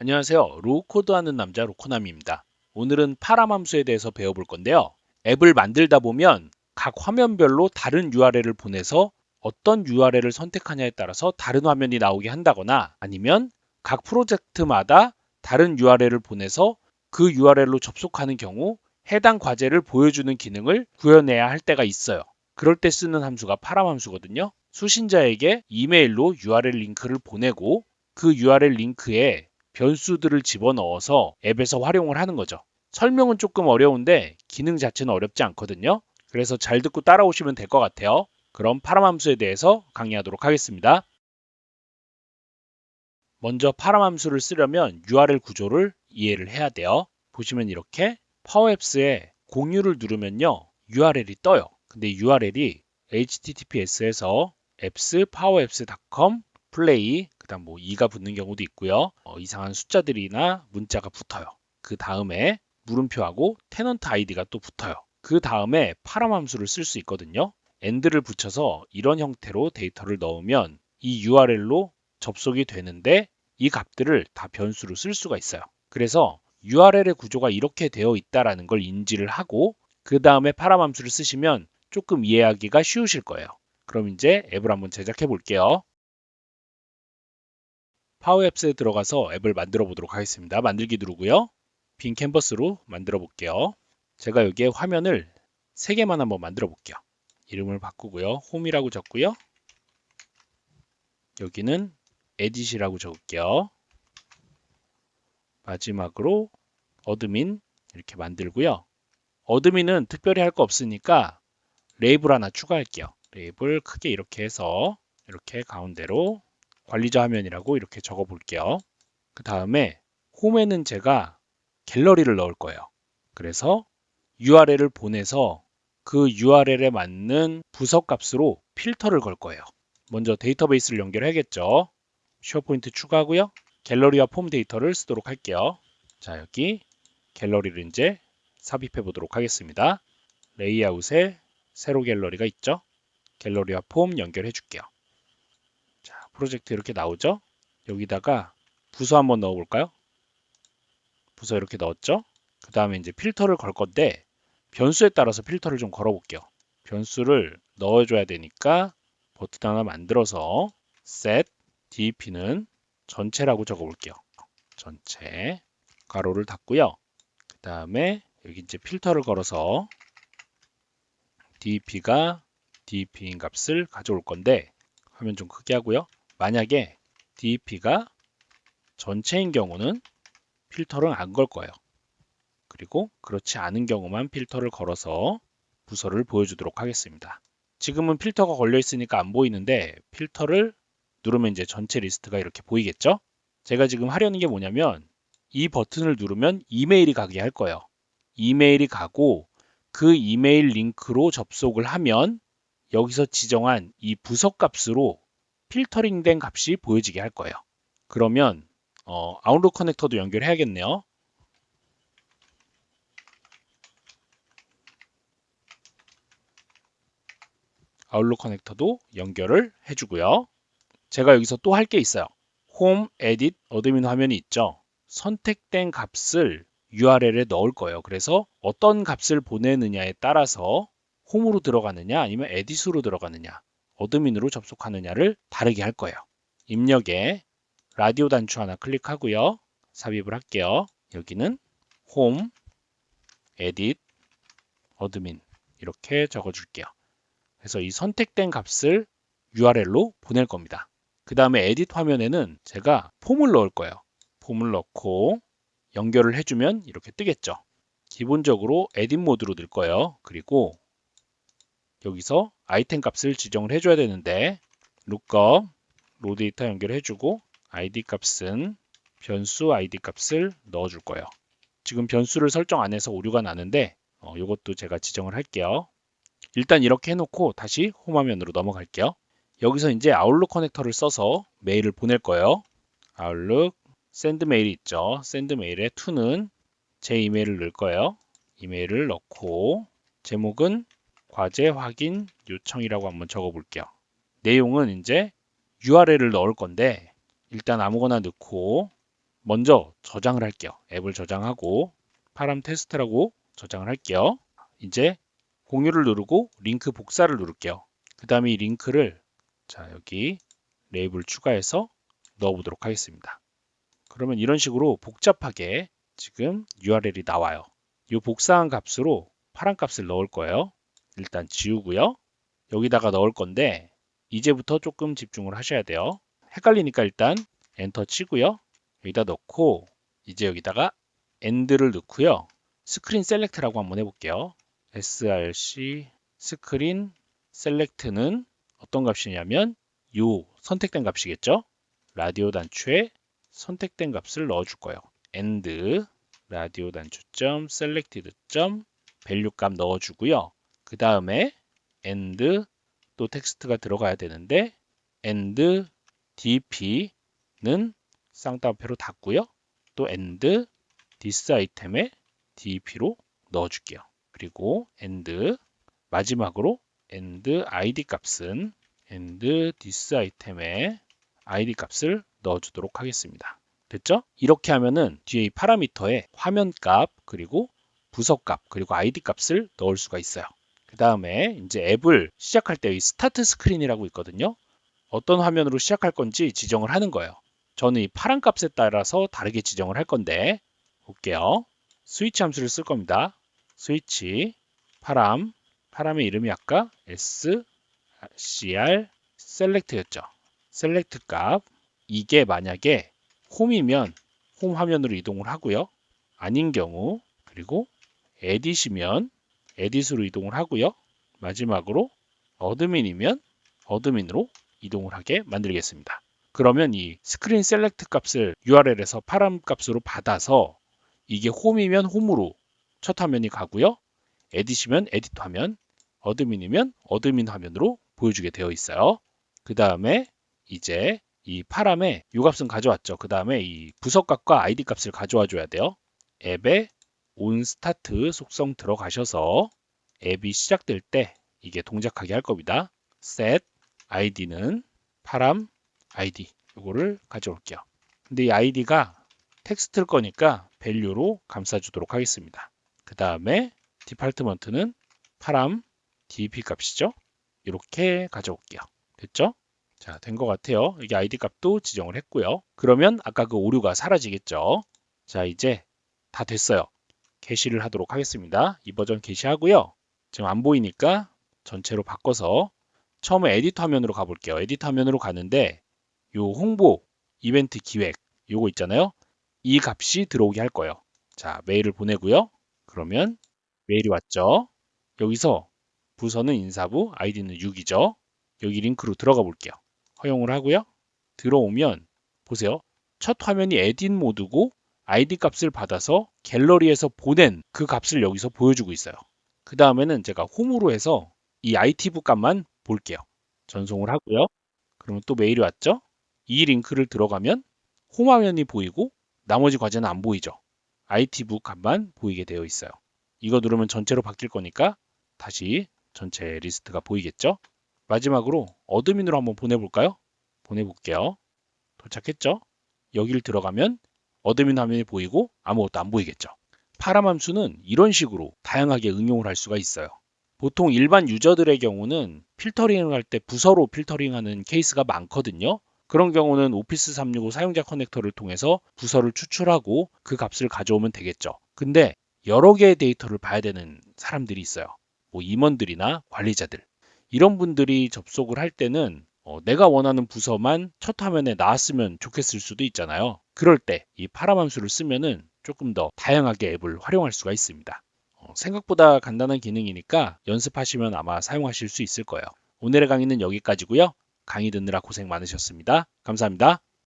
안녕하세요. 로우코드 하는 남자 로코남입니다. 오늘은 파람함수에 대해서 배워볼 건데요. 앱을 만들다 보면 각 화면별로 다른 URL을 보내서 어떤 URL을 선택하냐에 따라서 다른 화면이 나오게 한다거나 아니면 각 프로젝트마다 다른 URL을 보내서 그 URL로 접속하는 경우 해당 과제를 보여주는 기능을 구현해야 할 때가 있어요. 그럴 때 쓰는 함수가 파람함수거든요. 수신자에게 이메일로 URL 링크를 보내고 그 URL 링크에 변수들을 집어넣어서 앱에서 활용을 하는 거죠. 설명은 조금 어려운데 기능 자체는 어렵지 않거든요. 그래서 잘 듣고 따라오시면 될 것 같아요. 그럼 파람함수에 대해서 강의하도록 하겠습니다. 먼저 파람함수를 쓰려면 URL 구조를 이해를 해야 돼요. 보시면 이렇게 파워앱스에 공유를 누르면요. URL이 떠요. 근데 URL이 https에서 apps.powerapps.com 플레이 그다음 뭐 2가 붙는 경우도 있고요. 이상한 숫자들이나 문자가 붙어요. 그 다음에 물음표하고 테넌트 아이디가 또 붙어요. 그 다음에 파람함수를 쓸 수 있거든요. end를 붙여서 이런 형태로 데이터를 넣으면 이 URL로 접속이 되는데 이 값들을 다 변수로 쓸 수가 있어요. 그래서 URL의 구조가 이렇게 되어 있다는 걸 인지를 하고 그 다음에 파람함수를 쓰시면 조금 이해하기가 쉬우실 거예요. 그럼 이제 앱을 한번 제작해 볼게요. 파워앱스에 들어가서 앱을 만들어 보도록 하겠습니다. 만들기 누르고요. 빈 캔버스로 만들어 볼게요. 제가 여기에 화면을 3개만 한번 만들어 볼게요. 이름을 바꾸고요. 홈이라고 적고요. 여기는 에딧이라고 적을게요. 마지막으로 어드민 이렇게 만들고요. 어드민은 특별히 할 거 없으니까 레이블 하나 추가할게요. 레이블 크게 이렇게 해서 이렇게 가운데로 관리자 화면이라고 이렇게 적어 볼게요. 그 다음에 홈에는 제가 갤러리를 넣을 거예요. 그래서 URL을 보내서 그 URL에 맞는 부서 값으로 필터를 걸 거예요. 먼저 데이터베이스를 연결해야겠죠. 쉐어포인트 추가하고요. 갤러리와 폼 데이터를 쓰도록 할게요. 자, 여기 갤러리를 이제 삽입해 보도록 하겠습니다. 레이아웃에 세로 갤러리가 있죠. 갤러리와 폼 연결해 줄게요. 자, 프로젝트 이렇게 나오죠. 여기다가 부서 한번 넣어 볼까요? 부서 이렇게 넣었죠. 그 다음에 이제 필터를 걸 건데 변수에 따라서 필터를 좀 걸어 볼게요. 변수를 넣어줘야 되니까 버튼 하나 만들어서 set dep는 전체라고 적어 볼게요. 전체 가로를 닫고요. 그 다음에 여기 이제 필터를 걸어서 dep가 dep인 값을 가져올 건데 화면 좀 크게 하고요. 만약에 dep가 전체인 경우는 필터를 안 걸 거예요. 그리고 그렇지 않은 경우만 필터를 걸어서 부서를 보여주도록 하겠습니다. 지금은 필터가 걸려 있으니까 안 보이는데 필터를 누르면 이제 전체 리스트가 이렇게 보이겠죠? 제가 지금 하려는 게 뭐냐면 이 버튼을 누르면 이메일이 가게 할 거예요. 이메일이 가고 그 이메일 링크로 접속을 하면 여기서 지정한 이 부서 값으로 필터링된 값이 보여지게 할 거예요. 그러면 아웃룩 커넥터도 연결해야겠네요. 아웃룩 커넥터도 연결을 해주고요. 제가 여기서 또 할 게 있어요. 홈, 에딧, 어드민 화면이 있죠. 선택된 값을 URL에 넣을 거예요. 그래서 어떤 값을 보내느냐에 따라서 홈으로 들어가느냐 아니면 에딧으로 들어가느냐 어드민으로 접속하느냐를 다르게 할 거예요. 입력에 라디오 단추 하나 클릭하고요. 삽입을 할게요. 여기는 홈, 에딧, 어드민 이렇게 적어줄게요. 그래서 이 선택된 값을 URL로 보낼 겁니다. 그 다음에 에딧 화면에는 제가 폼을 넣을 거예요. 폼을 넣고 연결을 해주면 이렇게 뜨겠죠. 기본적으로 에딧 모드로 넣을 거예요. 그리고 여기서 아이템 값을 지정을 해줘야 되는데 lookup, 로우 데이터 연결해주고 id 값은 변수 id 값을 넣어줄 거예요. 지금 변수를 설정 안 해서 오류가 나는데 이것도 제가 지정을 할게요. 일단 이렇게 해놓고 다시 홈 화면으로 넘어갈게요. 여기서 이제 아웃룩 커넥터를 써서 메일을 보낼 거예요. 아웃룩 샌드 메일이 있죠. 샌드 메일에 to는 제 이메일을 넣을 거예요. 이메일을 넣고 제목은 과제 확인 요청이라고 한번 적어 볼게요. 내용은 이제 URL을 넣을 건데 일단 아무거나 넣고 먼저 저장을 할게요. 앱을 저장하고 파람 테스트라고 저장을 할게요. 이제 공유를 누르고 링크 복사를 누를게요. 그 다음에 이 링크를 자 여기 레이블 추가해서 넣어보도록 하겠습니다. 그러면 이런 식으로 복잡하게 지금 URL이 나와요. 이 복사한 값으로 파란 값을 넣을 거예요. 일단 지우고요. 여기다가 넣을 건데 이제부터 조금 집중을 하셔야 돼요. 헷갈리니까 일단 엔터 치고요. 여기다 넣고 이제 여기다가 AND를 넣고요. 스크린 셀렉트라고 한번 해볼게요. src 스크린 셀렉트는 어떤 값이냐면 요 선택된 값이겠죠. 라디오 단추에 선택된 값을 넣어줄 거예요. AND 라디오 단추 selected value 값 넣어주고요. 그 다음에 AND 또 텍스트가 들어가야 되는데 AND dp는 쌍따옴표로 닫고요. 또 AND this 아이템에 dp로 넣어줄게요. 그리고 AND 마지막으로 AND id 값은 AND this 아이템에 id 값을 넣어주도록 하겠습니다. 됐죠? 이렇게 하면은 뒤에 이 파라미터에 화면 값 그리고 부서 값 그리고 id 값을 넣을 수가 있어요. 그 다음에 이제 앱을 시작할 때 이 스타트 스크린이라고 있거든요. 어떤 화면으로 시작할 건지 지정을 하는 거예요. 저는 이 파란 값에 따라서 다르게 지정을 할 건데 볼게요. 스위치 함수를 쓸 겁니다. 스위치 파람의 이름이 아까 scr select였죠. select 값 이게 만약에 홈이면 홈 화면으로 이동을 하고요. 아닌 경우 그리고 edit이면 edit으로 이동을 하고요. 마지막으로 어드민이면 어드민으로 이동을 하게 만들겠습니다. 그러면 이 스크린 셀렉트 값을 URL에서 파람 값으로 받아서 이게 홈이면 홈으로 첫 화면이 가고요. 에디시면 에디트 화면, 어드민이면 어드민 화면으로 보여주게 되어 있어요. 그 다음에 이제 이 파람에 이 값은 가져왔죠. 그 다음에 이 부서 값과 아이디 값을 가져와 줘야 돼요. 앱에 onStart 속성 들어가셔서 앱이 시작될 때 이게 동작하게 할 겁니다. set id는 파람 id 이거를 가져올게요. 근데 이 id가 텍스트일 거니까 value로 감싸주도록 하겠습니다. 그 다음에 디파트먼트는 파람 dp 값이죠. 이렇게 가져올게요. 됐죠? 자, 된 것 같아요. 여기 id 값도 지정을 했고요. 그러면 아까 그 오류가 사라지겠죠. 자, 이제 다 됐어요. 게시를 하도록 하겠습니다. 이 버전 게시하고요. 지금 안 보이니까 전체로 바꿔서 처음에 에디터 화면으로 가볼게요. 에디터 화면으로 가는데 요 홍보, 이벤트 기획 요거 있잖아요. 이 값이 들어오게 할 거예요. 자, 메일을 보내고요. 그러면 메일이 왔죠. 여기서 부서는 인사부, 아이디는 6이죠. 여기 링크로 들어가 볼게요. 허용을 하고요. 들어오면 보세요. 첫 화면이 에딧 모드고 아이디 값을 받아서 갤러리에서 보낸 그 값을 여기서 보여주고 있어요. 그 다음에는 제가 홈으로 해서 이 IT부 값만 볼게요. 전송을 하고요. 그러면 또 메일이 왔죠? 이 링크를 들어가면 홈 화면이 보이고 나머지 과제는 안 보이죠. IT부 값만 보이게 되어 있어요. 이거 누르면 전체로 바뀔 거니까 다시 전체 리스트가 보이겠죠? 마지막으로 어드민으로 한번 보내볼까요? 보내볼게요. 도착했죠? 여기를 들어가면 어드민 화면이 보이고 아무것도 안 보이겠죠. 파람 함수는 이런 식으로 다양하게 응용을 할 수가 있어요. 보통 일반 유저들의 경우는 필터링을 할 때 부서로 필터링하는 케이스가 많거든요. 그런 경우는 오피스 365 사용자 커넥터를 통해서 부서를 추출하고 그 값을 가져오면 되겠죠. 근데 여러 개의 데이터를 봐야 되는 사람들이 있어요. 뭐 임원들이나 관리자들. 이런 분들이 접속을 할 때는 내가 원하는 부서만 첫 화면에 나왔으면 좋겠을 수도 있잖아요. 그럴 때 이 파람 함수를 쓰면은 조금 더 다양하게 앱을 활용할 수가 있습니다. 생각보다 간단한 기능이니까 연습하시면 아마 사용하실 수 있을 거예요. 오늘의 강의는 여기까지고요. 강의 듣느라 고생 많으셨습니다. 감사합니다.